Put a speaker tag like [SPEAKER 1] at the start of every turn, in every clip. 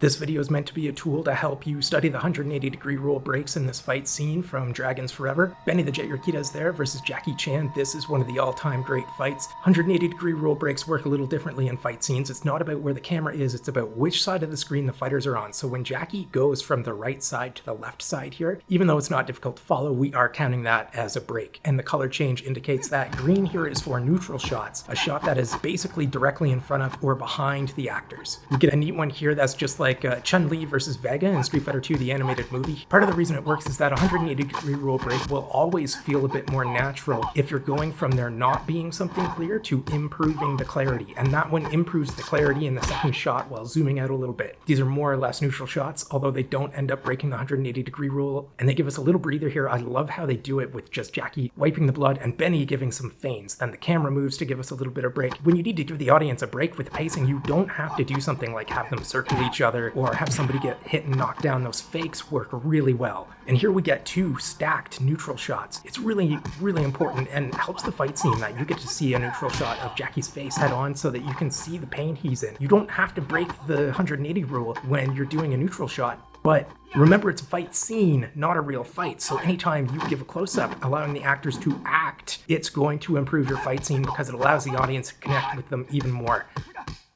[SPEAKER 1] This video is meant to be a tool to help you study the 180-degree roll breaks in this fight scene from Dragons Forever. Benny the Jet Urquidez is there versus Jackie Chan. This is one of the all-time great fights. 180-degree roll breaks work a little differently in fight scenes. It's not about where the camera is, it's about which side of the screen the fighters are on. So when Jackie goes from the right side to the left side here, even though it's not difficult to follow, we are counting that as a break. And the color change indicates that. Green here is for neutral shots, a shot that is basically directly in front of or behind the actors. We get a neat one here that's just like Chun-Li versus Vega in Street Fighter II, the animated movie. Part of the reason it works is that 180-degree roll break will always feel a bit more natural if you're going from there not being something clear to improving the clarity. And that one improves the clarity in the second shot while zooming out a little bit. These are more or less neutral shots, although they don't end up breaking the 180-degree rule. And they give us a little breather here. I love how they do it with just Jackie wiping the blood and Benny giving some feints. Then the camera moves to give us a little bit of break. When you need to give the audience a break with pacing, you don't have to do something like have them circle each other or have somebody get hit and knocked down. Those fakes work really well. And here we get two stacked neutral shots. It's really, really important and helps the fight scene that you get to see a neutral shot of Jackie's face head on so that you can see the pain he's in. You don't have to break the 180 rule when you're doing a neutral shot. But remember, it's a fight scene, not a real fight. So anytime you give a close-up, allowing the actors to act, it's going to improve your fight scene because it allows the audience to connect with them even more.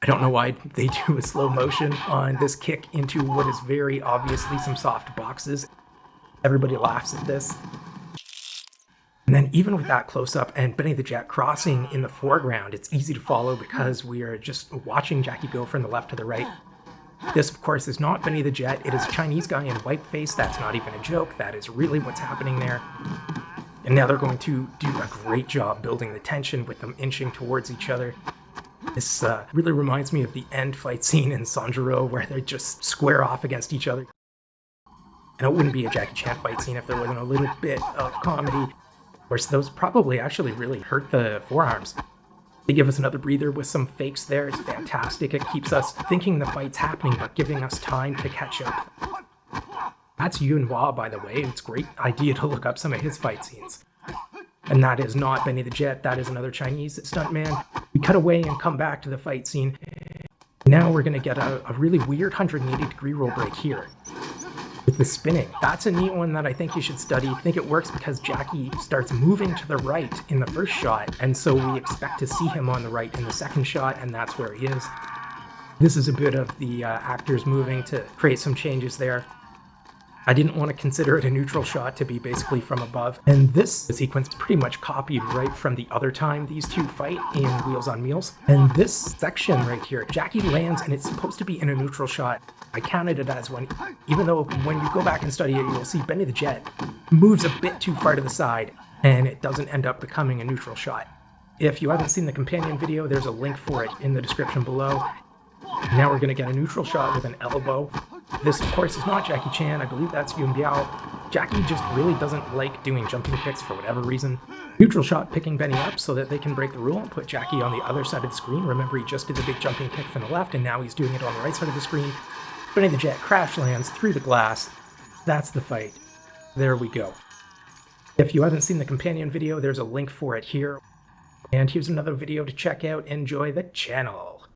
[SPEAKER 1] I don't know why they do a slow motion on this kick into what is very obviously some soft boxes. Everybody laughs at this. And then even with that close-up and Benny the Jet crossing in the foreground, it's easy to follow because we are just watching Jackie go from the left to the right. This, of course, is not Benny the Jet. It is a Chinese guy in white face. That's not even a joke. That is really what's happening there. And now they're going to do a great job building the tension with them inching towards each other. This really reminds me of the end fight scene in Sanjuro where they just square off against each other. And it wouldn't be a Jackie Chan fight scene if there wasn't a little bit of comedy. Of course, those probably actually really hurt the forearms. They give us another breather with some fakes there. It's fantastic. It keeps us thinking the fight's happening, but giving us time to catch up. That's Yunhua, by the way. It's a great idea to look up some of his fight scenes. And that is not Benny the Jet. That is another Chinese stuntman. We cut away and come back to the fight scene. Now we're going to get a really weird 180-degree roll break here with the spinning. That's a neat one that I think you should study. I think it works because Jackie starts moving to the right in the first shot, and so we expect to see him on the right in the second shot, and that's where he is. This is a bit of the actors moving to create some changes there. I didn't want to consider it a neutral shot to be basically from above. And this sequence is pretty much copied right from the other time these two fight in Wheels on Meals. And this section right here, Jackie lands and it's supposed to be in a neutral shot. I counted it as one, even though when you go back and study it, you'll see Benny the Jet moves a bit too far to the side and it doesn't end up becoming a neutral shot. If you haven't seen the companion video, there's a link for it in the description below. Now we're going to get a neutral shot with an elbow. This, of course, is not Jackie Chan. I believe that's Yun Biao. Jackie just really doesn't like doing jumping kicks for whatever reason. Neutral shot picking Benny up so that they can break the rule and put Jackie on the other side of the screen. Remember, he just did the big jumping kick from the left, and now he's doing it on the right side of the screen. Benny the Jet crash lands through the glass. That's the fight. There we go. If you haven't seen the companion video, there's a link for it here. And here's another video to check out. Enjoy the channel.